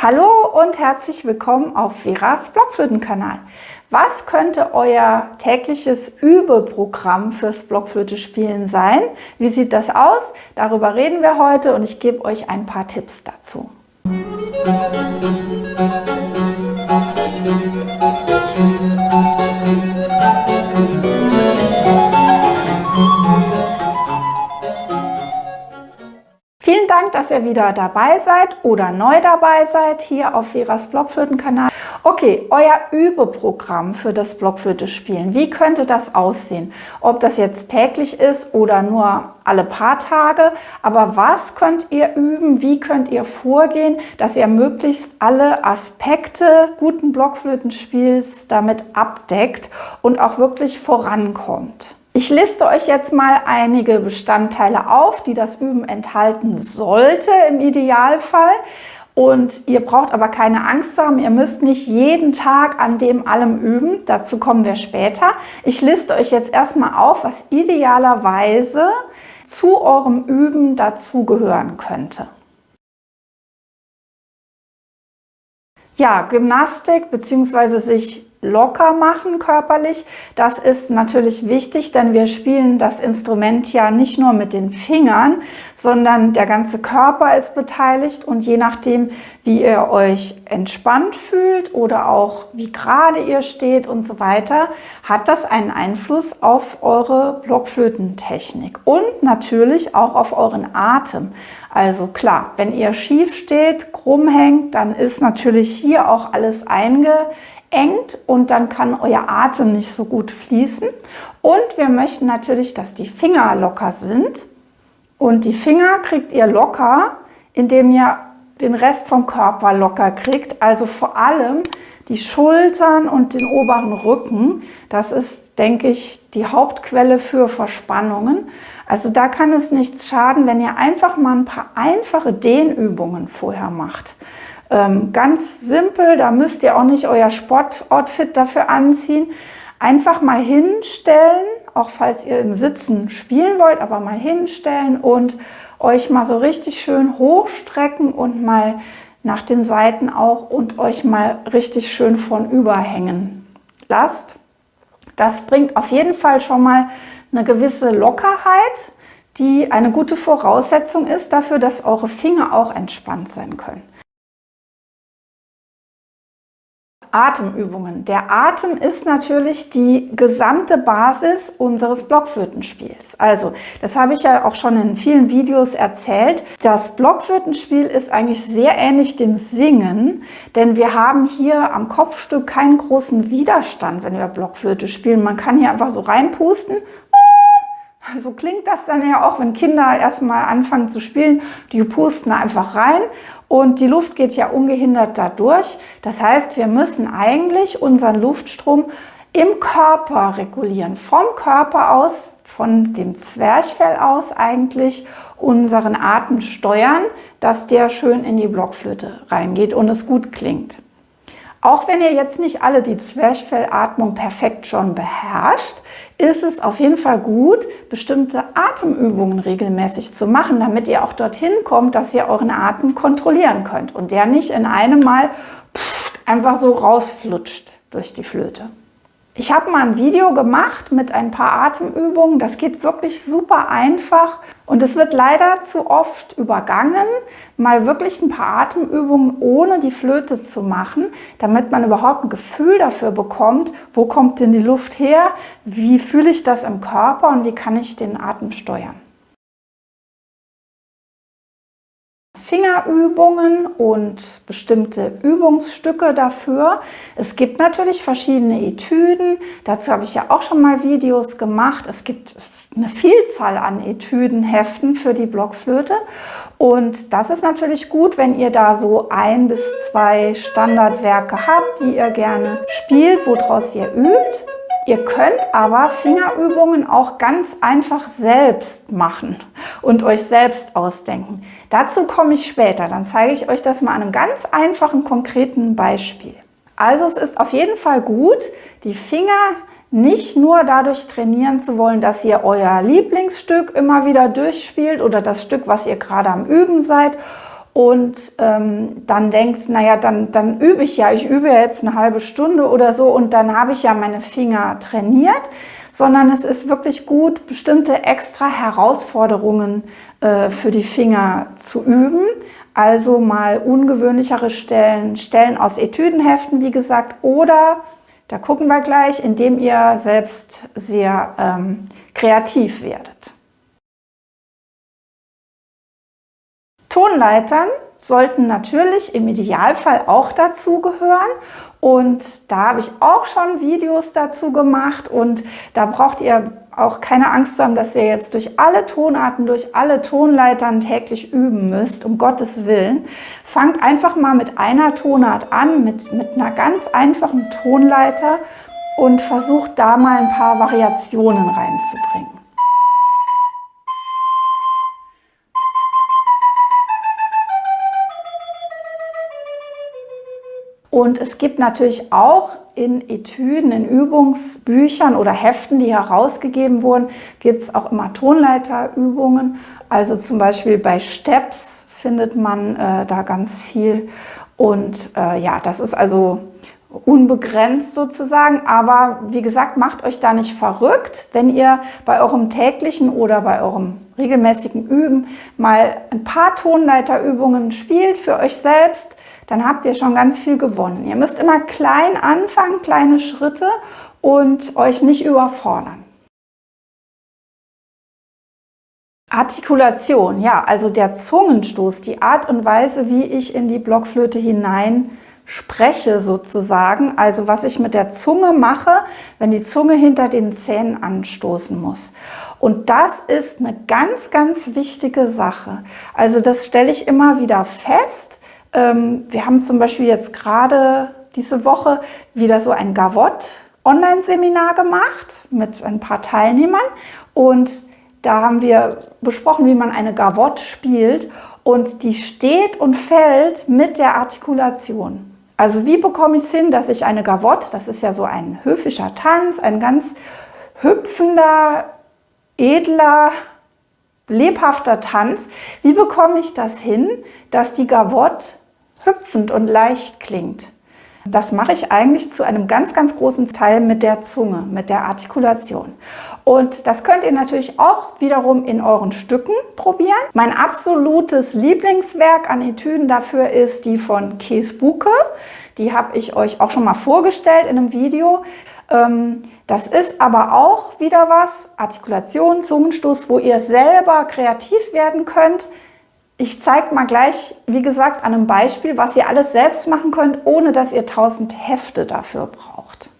Hallo und herzlich willkommen auf Veras Blockflötenkanal. Was könnte euer tägliches Übeprogramm fürs Blockflöte-Spielen sein? Wie sieht das aus? Darüber reden wir heute und ich gebe euch ein paar Tipps dazu. Vielen Dank, dass ihr wieder dabei seid oder neu dabei seid hier auf Veras Blockflötenkanal. Okay, euer Übeprogramm für das Blockflöte-Spielen. Wie könnte das aussehen? Ob das jetzt täglich ist oder nur alle paar Tage. Aber was könnt ihr üben? Wie könnt ihr vorgehen, dass ihr möglichst alle Aspekte guten Blockflötenspiels damit abdeckt und auch wirklich vorankommt? Ich liste euch jetzt mal einige Bestandteile auf, die das Üben enthalten sollte im Idealfall. Und ihr braucht aber keine Angst haben, ihr müsst nicht jeden Tag an dem allem üben, dazu kommen wir später. Ich liste euch jetzt erstmal auf, was idealerweise zu eurem Üben dazugehören könnte. Ja, Gymnastik bzw. sich locker machen körperlich, das ist natürlich wichtig, denn wir spielen das Instrument ja nicht nur mit den Fingern, sondern der ganze Körper ist beteiligt und je nachdem, wie ihr euch entspannt fühlt oder auch wie gerade ihr steht und so weiter, hat das einen Einfluss auf eure Blockflötentechnik und natürlich auch auf euren Atem. Also klar, wenn ihr schief steht, krumm hängt, dann ist natürlich hier auch alles eingeengt und dann kann euer Atem nicht so gut fließen. Und wir möchten natürlich, dass die Finger locker sind. Und die Finger kriegt ihr locker, indem ihr den Rest vom Körper locker kriegt. Also vor allem die Schultern und den oberen Rücken. Das ist, denke ich, die Hauptquelle für Verspannungen. Also da kann es nichts schaden, wenn ihr einfach mal ein paar einfache Dehnübungen vorher macht. Ganz simpel, da müsst ihr auch nicht euer Sportoutfit dafür anziehen. Einfach mal hinstellen, auch falls ihr im Sitzen spielen wollt, aber mal hinstellen und euch mal so richtig schön hochstrecken und mal nach den Seiten auch und euch mal richtig schön vornüber hängen lasst. Das bringt auf jeden Fall schon mal eine gewisse Lockerheit, die eine gute Voraussetzung ist dafür, dass eure Finger auch entspannt sein können. Atemübungen. Der Atem ist natürlich die gesamte Basis unseres Blockflötenspiels. Also, das habe ich ja auch schon in vielen Videos erzählt. Das Blockflötenspiel ist eigentlich sehr ähnlich dem Singen, denn wir haben hier am Kopfstück keinen großen Widerstand, wenn wir Blockflöte spielen. Man kann hier einfach so reinpusten. So klingt das dann ja auch, wenn Kinder erstmal anfangen zu spielen. Die pusten einfach rein und die Luft geht ja ungehindert da durch. Das heißt, wir müssen eigentlich unseren Luftstrom im Körper regulieren. Vom Körper aus, von dem Zwerchfell aus eigentlich unseren Atem steuern, dass der schön in die Blockflöte reingeht und es gut klingt. Auch wenn ihr jetzt nicht alle die Zwerchfellatmung perfekt schon beherrscht, ist es auf jeden Fall gut, bestimmte Atemübungen regelmäßig zu machen, damit ihr auch dorthin kommt, dass ihr euren Atem kontrollieren könnt und der nicht in einem Mal einfach so rausflutscht durch die Flöte. Ich habe mal ein Video gemacht mit ein paar Atemübungen. Das geht wirklich super einfach und es wird leider zu oft übergangen, mal wirklich ein paar Atemübungen ohne die Flöte zu machen, damit man überhaupt ein Gefühl dafür bekommt, wo kommt denn die Luft her, wie fühle ich das im Körper und wie kann ich den Atem steuern. Fingerübungen und bestimmte Übungsstücke dafür. Es gibt natürlich verschiedene Etüden, dazu habe ich ja auch schon mal Videos gemacht. Es gibt eine Vielzahl an Etüdenheften für die Blockflöte und das ist natürlich gut, wenn ihr da so 1 bis 2 Standardwerke habt, die ihr gerne spielt, woraus ihr übt. Ihr könnt aber Fingerübungen auch ganz einfach selbst machen und euch selbst ausdenken. Dazu komme ich später, dann zeige ich euch das mal an einem ganz einfachen, konkreten Beispiel. Also es ist auf jeden Fall gut, die Finger nicht nur dadurch trainieren zu wollen, dass ihr euer Lieblingsstück immer wieder durchspielt oder das Stück, was ihr gerade am Üben seid und dann denkt, naja, dann übe ich ja, ich übe ja jetzt eine halbe Stunde oder so und dann habe ich ja meine Finger trainiert, sondern es ist wirklich gut, bestimmte extra Herausforderungen für die Finger zu üben. Also mal ungewöhnlichere Stellen aus Etüdenheften, wie gesagt, oder, da gucken wir gleich, indem ihr selbst sehr kreativ werdet. Tonleitern sollten natürlich im Idealfall auch dazugehören und da habe ich auch schon Videos dazu gemacht und da braucht ihr auch keine Angst zu haben, dass ihr jetzt durch alle Tonarten, durch alle Tonleitern täglich üben müsst, um Gottes Willen. Fangt einfach mal mit einer Tonart an, mit einer ganz einfachen Tonleiter und versucht da mal ein paar Variationen reinzubringen. Und es gibt natürlich auch in Etüden, in Übungsbüchern oder Heften, die herausgegeben wurden, gibt es auch immer Tonleiterübungen. Also zum Beispiel bei Steps findet man da ganz viel. Und ja, das ist also unbegrenzt sozusagen. Aber wie gesagt, macht euch da nicht verrückt, wenn ihr bei eurem täglichen oder bei eurem regelmäßigen Üben mal ein paar Tonleiterübungen spielt für euch selbst. Dann habt ihr schon ganz viel gewonnen. Ihr müsst immer klein anfangen, kleine Schritte und euch nicht überfordern. Artikulation, ja, also der Zungenstoß, die Art und Weise, wie ich in die Blockflöte hinein spreche sozusagen, also was ich mit der Zunge mache, wenn die Zunge hinter den Zähnen anstoßen muss. Und das ist eine ganz, ganz wichtige Sache. Also das stelle ich immer wieder fest. Wir haben zum Beispiel jetzt gerade diese Woche wieder so ein Gavotte-Online-Seminar gemacht mit ein paar Teilnehmern und da haben wir besprochen, wie man eine Gavotte spielt und die steht und fällt mit der Artikulation. Also wie bekomme ich es hin, dass ich eine Gavotte, das ist ja so ein höfischer Tanz, ein ganz hüpfender, edler, lebhafter Tanz, wie bekomme ich das hin, dass die Gavotte hüpfend und leicht klingt? Das mache ich eigentlich zu einem ganz, ganz großen Teil mit der Zunge, mit der Artikulation. Und das könnt ihr natürlich auch wiederum in euren Stücken probieren. Mein absolutes Lieblingswerk an Etüden dafür ist die von Kees Buke. Die habe ich euch auch schon mal vorgestellt in einem Video. Das ist aber auch wieder was, Artikulation, Zungenstoß, wo ihr selber kreativ werden könnt. Ich zeige mal gleich, wie gesagt, an einem Beispiel, was ihr alles selbst machen könnt, ohne dass ihr 1000 Hefte dafür braucht.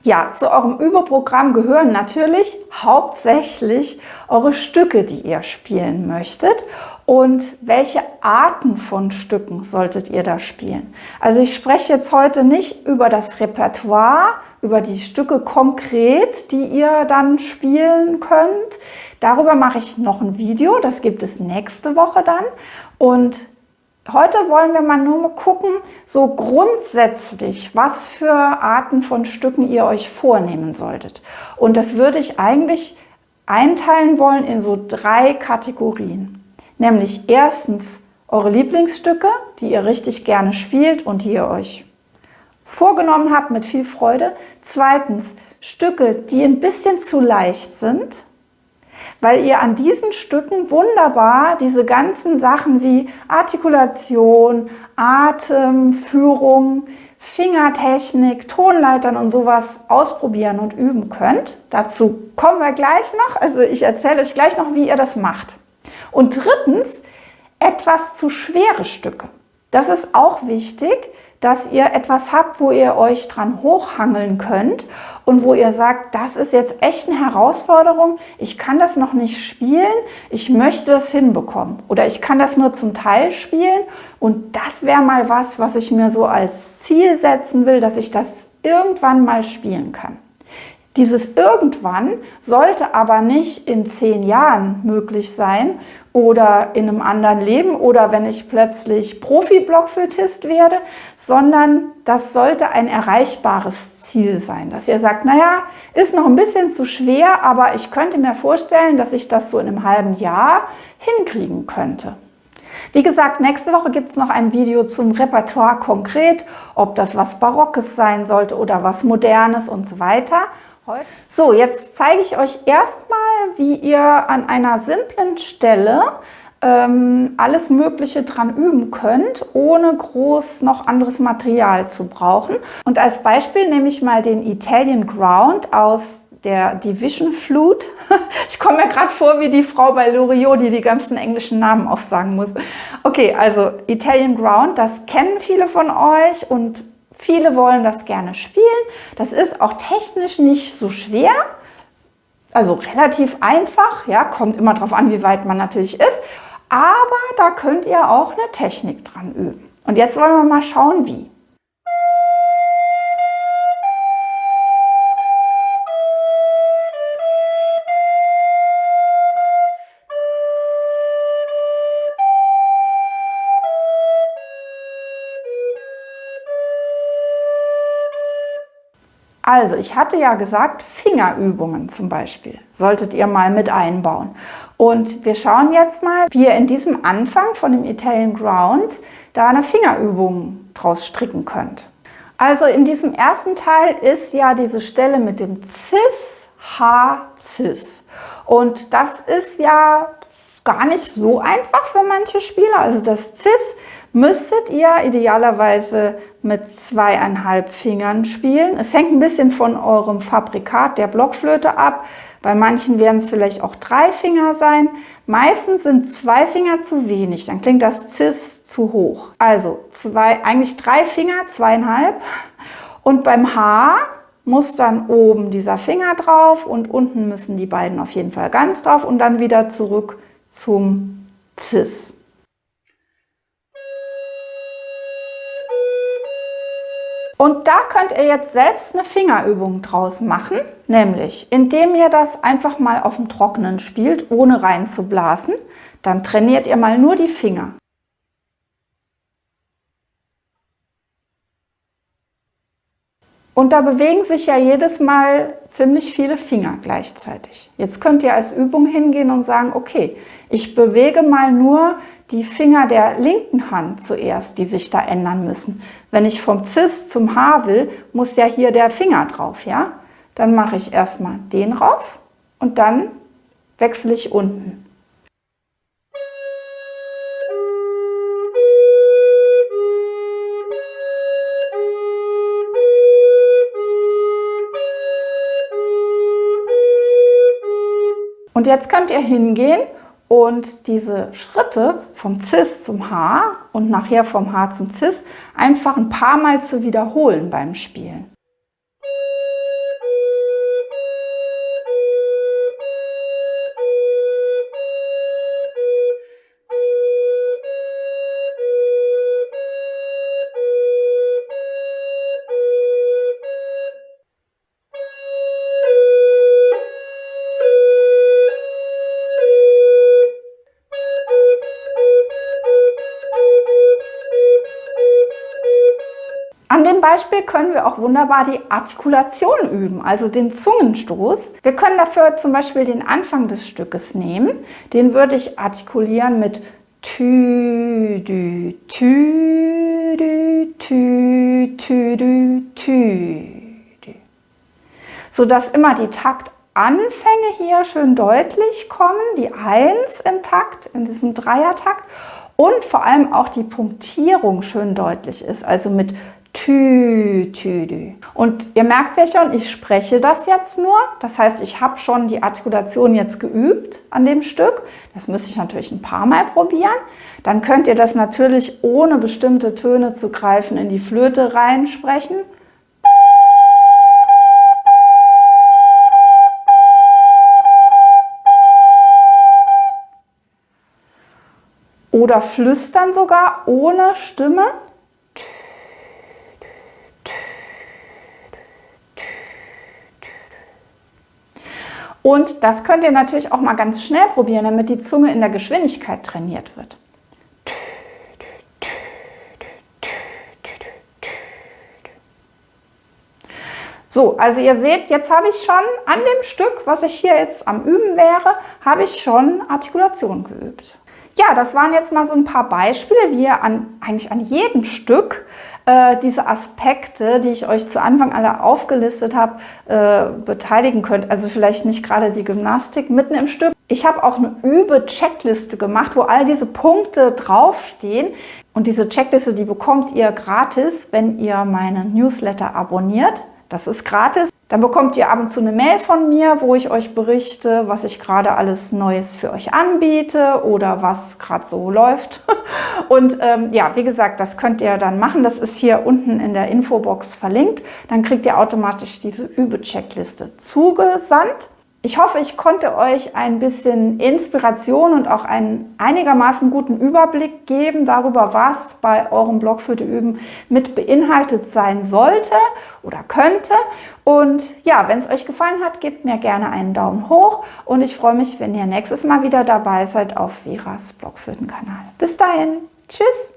Ja, zu eurem Übeprogramm gehören natürlich hauptsächlich eure Stücke, die ihr spielen möchtet. Und welche Arten von Stücken solltet ihr da spielen? Also ich spreche jetzt heute nicht über das Repertoire, über die Stücke konkret, die ihr dann spielen könnt. Darüber mache ich noch ein Video, das gibt es nächste Woche dann. Und heute wollen wir mal nur gucken, so grundsätzlich, was für Arten von Stücken ihr euch vornehmen solltet. Und das würde ich eigentlich einteilen wollen in so 3 Kategorien. Nämlich erstens eure Lieblingsstücke, die ihr richtig gerne spielt und die ihr euch vorgenommen habt mit viel Freude. Zweitens Stücke, die ein bisschen zu leicht sind, weil ihr an diesen Stücken wunderbar diese ganzen Sachen wie Artikulation, Atem, Führung, Fingertechnik, Tonleitern und sowas ausprobieren und üben könnt. Dazu kommen wir gleich noch, also ich erzähle euch gleich noch, wie ihr das macht. Und drittens, etwas zu schwere Stücke. Das ist auch wichtig, dass ihr etwas habt, wo ihr euch dran hochhangeln könnt und wo ihr sagt, das ist jetzt echt eine Herausforderung, ich kann das noch nicht spielen, ich möchte das hinbekommen oder ich kann das nur zum Teil spielen und das wäre mal was ich mir so als Ziel setzen will, dass ich das irgendwann mal spielen kann. Dieses irgendwann sollte aber nicht in 10 Jahren möglich sein oder in einem anderen Leben oder wenn ich plötzlich Profi-Blockflötist werde, sondern das sollte ein erreichbares Ziel sein, dass ihr sagt, naja, ist noch ein bisschen zu schwer, aber ich könnte mir vorstellen, dass ich das so in einem halben Jahr hinkriegen könnte. Wie gesagt, nächste Woche gibt es noch ein Video zum Repertoire konkret, ob das was Barockes sein sollte oder was Modernes und so weiter. So, jetzt zeige ich euch erstmal, wie ihr an einer simplen Stelle alles Mögliche dran üben könnt, ohne groß noch anderes Material zu brauchen. Und als Beispiel nehme ich mal den Italian Ground aus der Division Flute. Ich komme mir gerade vor wie die Frau bei Loriot, die die ganzen englischen Namen aufsagen muss. Okay, also Italian Ground, das kennen viele von euch und viele wollen das gerne spielen. Das ist auch technisch nicht so schwer, also relativ einfach. Ja, kommt immer darauf an, wie weit man natürlich ist. Aber da könnt ihr auch eine Technik dran üben. Und jetzt wollen wir mal schauen, wie. Also, ich hatte ja gesagt, Fingerübungen zum Beispiel solltet ihr mal mit einbauen. Und wir schauen jetzt mal, wie ihr in diesem Anfang von dem Italian Ground da eine Fingerübung draus stricken könnt. Also in diesem ersten Teil ist ja diese Stelle mit dem Cis, H, Cis. Und das ist ja gar nicht so einfach für manche Spieler. Also das Cis müsstet ihr idealerweise mit 2,5 Fingern spielen. Es hängt ein bisschen von eurem Fabrikat der Blockflöte ab. Bei manchen werden es vielleicht auch 3 Finger sein. Meistens sind 2 Finger zu wenig, dann klingt das Cis zu hoch. Also eigentlich 3 Finger, 2,5. Und beim H muss dann oben dieser Finger drauf und unten müssen die beiden auf jeden Fall ganz drauf und dann wieder zurück zum Cis. Und da könnt ihr jetzt selbst eine Fingerübung draus machen, nämlich indem ihr das einfach mal auf dem Trockenen spielt, ohne reinzublasen. Dann trainiert ihr mal nur die Finger. Und da bewegen sich ja jedes Mal ziemlich viele Finger gleichzeitig. Jetzt könnt ihr als Übung hingehen und sagen, okay, ich bewege mal nur die Finger der linken Hand zuerst, die sich da ändern müssen. Wenn ich vom Cis zum H will, muss ja hier der Finger drauf, ja? Dann mache ich erstmal den rauf und dann wechsle ich unten. Und jetzt könnt ihr hingehen und diese Schritte vom Cis zum H und nachher vom H zum Cis einfach ein paar Mal zu wiederholen beim Spielen. An dem Beispiel können wir auch wunderbar die Artikulation üben, also den Zungenstoß. Wir können dafür zum Beispiel den Anfang des Stückes nehmen. Den würde ich artikulieren mit Tü, Dü, Tü, Dü, Tü, Tü, Dü, Tü, Dü. Sodass immer die Taktanfänge hier schön deutlich kommen, die 1 im Takt, in diesem Dreiertakt und vor allem auch die Punktierung schön deutlich ist, also mit Tü, Tü, Dü. Und ihr merkt ja schon, ich spreche das jetzt nur. Das heißt, ich habe schon die Artikulation jetzt geübt an dem Stück. Das müsste ich natürlich ein paar Mal probieren. Dann könnt ihr das natürlich ohne bestimmte Töne zu greifen in die Flöte reinsprechen. Oder flüstern sogar ohne Stimme. Und das könnt ihr natürlich auch mal ganz schnell probieren, damit die Zunge in der Geschwindigkeit trainiert wird. So, also ihr seht, jetzt habe ich schon an dem Stück, was ich hier jetzt am Üben wäre, habe ich schon Artikulation geübt. Ja, das waren jetzt mal so ein paar Beispiele, wie ihr eigentlich an jedem Stück diese Aspekte, die ich euch zu Anfang alle aufgelistet habe, beteiligen könnt. Also vielleicht nicht gerade die Gymnastik mitten im Stück. Ich habe auch eine Übe-Checkliste gemacht, wo all diese Punkte draufstehen. Und diese Checkliste, die bekommt ihr gratis, wenn ihr meinen Newsletter abonniert. Das ist gratis. Dann bekommt ihr ab und zu eine Mail von mir, wo ich euch berichte, was ich gerade alles Neues für euch anbiete oder was gerade so läuft. Und ja, wie gesagt, das könnt ihr dann machen. Das ist hier unten in der Infobox verlinkt. Dann kriegt ihr automatisch diese Übe-Checkliste zugesandt. Ich hoffe, ich konnte euch ein bisschen Inspiration und auch einen einigermaßen guten Überblick geben darüber, was bei eurem Blockflöte-Üben mit beinhaltet sein sollte oder könnte. Und ja, wenn es euch gefallen hat, gebt mir gerne einen Daumen hoch und ich freue mich, wenn ihr nächstes Mal wieder dabei seid auf Veras Blockflöten-Kanal. Bis dahin, tschüss!